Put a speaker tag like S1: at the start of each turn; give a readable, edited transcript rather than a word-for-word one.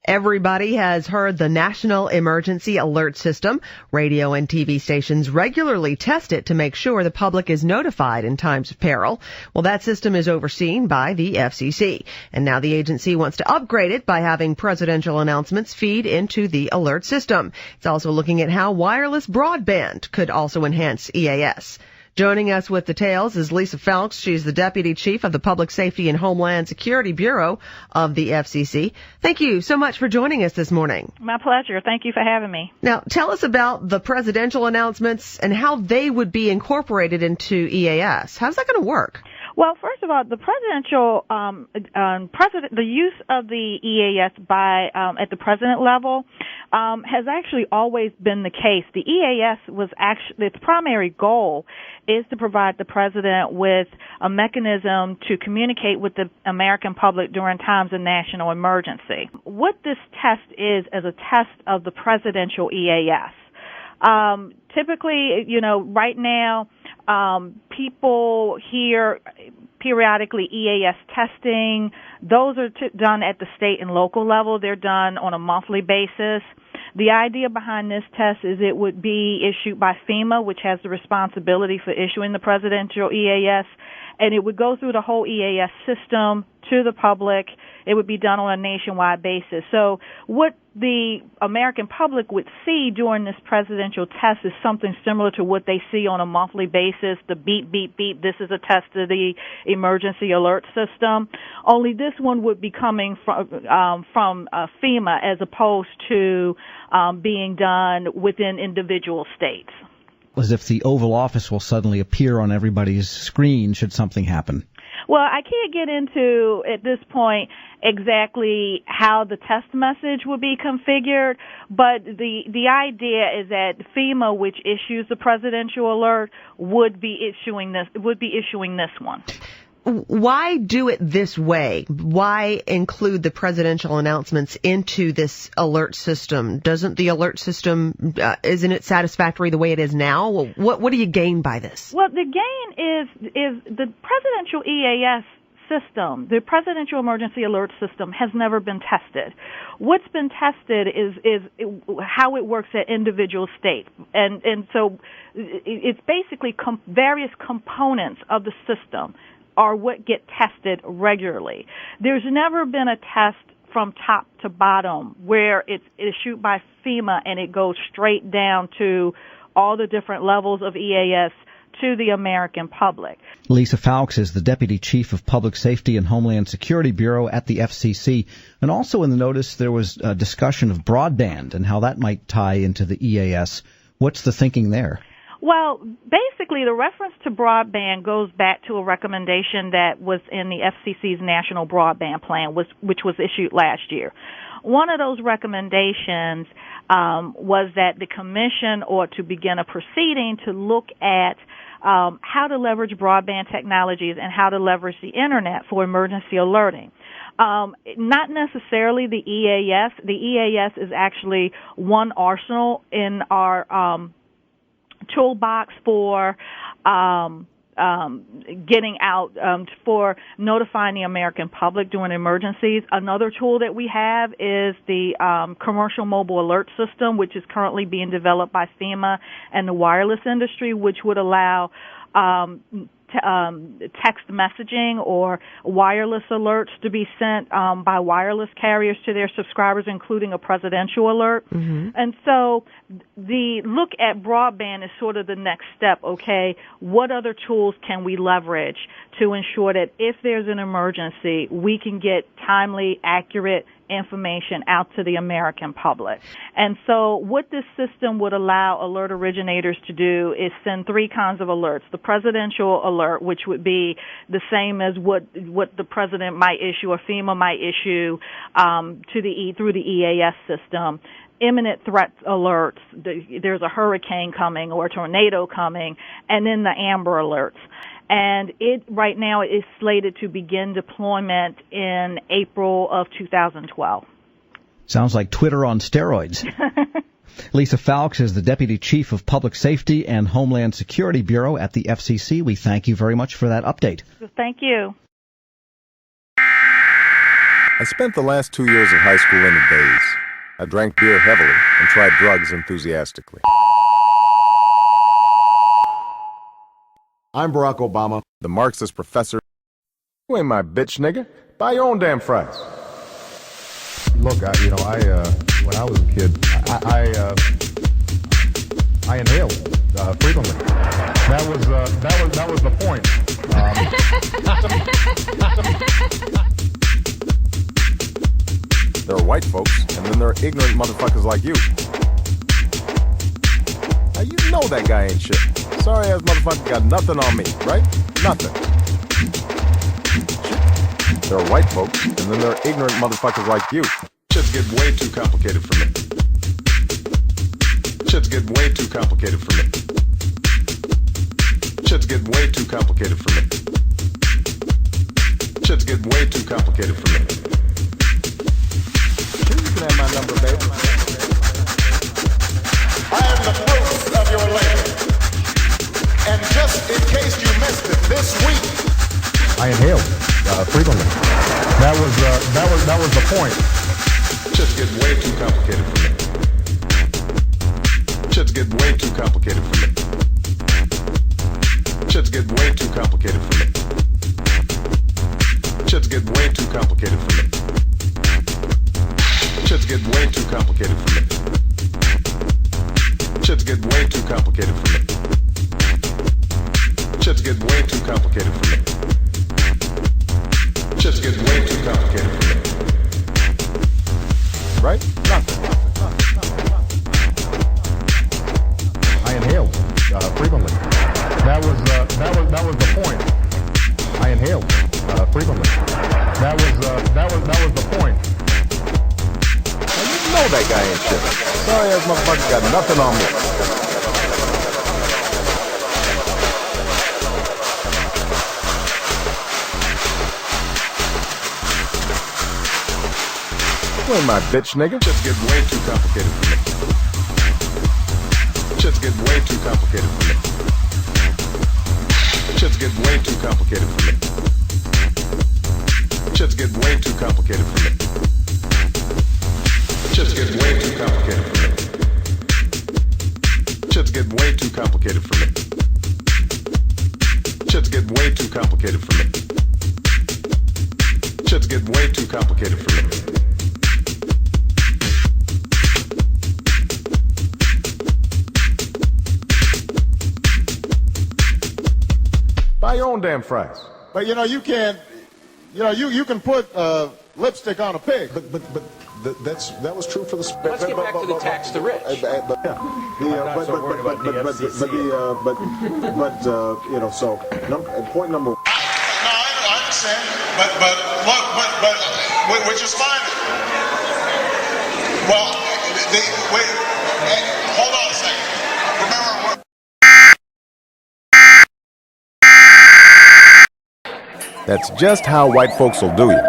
S1: Everybody has heard the National Emergency Alert System. Radio and TV stations regularly test it to make sure the public is notified in times of peril. Well, that system is overseen by the FCC, and now the agency wants to upgrade it by having presidential announcements feed into the alert system. It's also looking at how wireless broadband could also enhance EAS. Joining us with details is Lisa Felks. She's the Deputy Chief of the Public Safety and Homeland Security Bureau of the FCC. Thank you so much for joining us this morning.
S2: My pleasure. Thank you for having me.
S1: Now, tell us about the presidential announcements and how they would be incorporated into EAS. How's that going to work?
S2: Well, first of all, the the use of the EAS by at the president level has actually always been the case. The EAS was actually its primary goal is to provide the president with a mechanism to communicate with the American public during times of national emergency. What this test is a test of the presidential EAS. Typically, right now, people hear periodically EAS testing. Those are done at the state and local level. They're done on a monthly basis. The idea behind this test is it would be issued by FEMA, which has the responsibility for issuing the presidential EAS, and it would go through the whole EAS system to the public. It would be done on a nationwide basis. So what the American public would see during this presidential test is something similar to what they see on a monthly basis, the beep, beep, beep. This is a test of the emergency alert system. Only this one would be coming from FEMA as opposed to being done within individual states.
S3: As if the Oval Office will suddenly appear on everybody's screen should something happen.
S2: Well, I can't get into, at this point, exactly how the test message would be configured, but the idea is that FEMA, which issues the presidential alert, would be issuing this one.
S1: Why do it this way? Why include the presidential announcements into this alert system? Doesn't the alert system, isn't it satisfactory the way it is now? What do you gain by this?
S2: Well, the gain is the presidential EAS system, the Presidential Emergency Alert System, has never been tested. What's been tested is how it works at individual states. And so it's basically various components of the system are what get tested regularly. There's never been a test from top to bottom where it's issued by FEMA and it goes straight down to all the different levels of EAS to the American public.
S3: Lisa Felks is the Deputy Chief of Public Safety and Homeland Security Bureau at the FCC. And also in the notice there was a discussion of broadband and how that might tie into the EAS. What's the thinking there?
S2: Well, basically, the reference to broadband goes back to a recommendation that was in the FCC's National Broadband Plan, which was issued last year. One of those recommendations was that the Commission ought to begin a proceeding to look at how to leverage broadband technologies and how to leverage the Internet for emergency alerting. Not necessarily the EAS. The EAS is actually one arsenal in our toolbox for getting out, for notifying the American public during emergencies. Another tool that we have is the commercial mobile alert system, which is currently being developed by FEMA and the wireless industry, which would allow text messaging or wireless alerts to be sent by wireless carriers to their subscribers, including a presidential alert. Mm-hmm. And so the look at broadband is sort of the next step, okay? What other tools can we leverage to ensure that if there's an emergency, we can get timely, accurate information out to the American public? And so what this system would allow alert originators to do is send three kinds of alerts. The presidential alert, which would be the same as what the president might issue or FEMA might issue through the EAS system. Imminent threat alerts, there's a hurricane coming or a tornado coming, and then the Amber alerts. And it right now is slated to begin deployment in April of 2012.
S3: Sounds like Twitter on steroids. Lisa Felks is the Deputy Chief of Public Safety and Homeland Security Bureau at the FCC. We thank you very much for that update.
S2: Thank you.
S4: I spent the last 2 years of high school in a daze. I drank beer heavily and tried drugs enthusiastically.
S5: I'm Barack Obama.
S4: The Marxist professor. You ain't my bitch, nigga. Buy your own damn fries.
S5: Look, when I was a kid, I inhaled frequently. That was the point.
S4: There are white folks, and then there are ignorant motherfuckers like you. Now you know that guy ain't shit. Sorry ass motherfucker got nothing on me, right? Nothing. Shit. There are white folks, and then there are ignorant motherfuckers like you. Shit's get way too complicated for me. Shit's get way too complicated for me. Shit's get way too complicated for me. Shit's get way too complicated for me. You can have my number, baby.
S6: I am the fruit of your labor. And just in case you missed it, this week
S5: I inhaled frequently. That was the point.
S4: Shit's get way too complicated for me. Shit's get way too complicated for me. Shit's get way too complicated for me. Shit's get way too complicated for me. Shit's get way too complicated for me. Shit's get way too complicated for me. Shit's get way too complicated for me. Shit's get way too complicated for me. Right? Nothing.
S5: I inhaled frequently. That was the point. I inhaled frequently. That was the point.
S4: You know that guy ain't shit. Sorry ass motherfucker got nothing on me. You ain't my bitch, nigga. Shit's get way too complicated for me. Shit's get way too complicated for me. Shit's get way too complicated for me. Shit's get way too complicated for me. Shit's get way too complicated for me. Shit's get way too complicated for me. Shit's get way too complicated for me. Shit's get way too complicated for me. Buy your own damn fries.
S6: but you can't, you can put lipstick on a pig.
S5: That was true for the.
S7: Let's get back to the tax the rich.
S5: So point number.
S6: No, I understand. But which is fine. Well, wait, hold on a second. Remember,
S4: That's just how white folks will do you.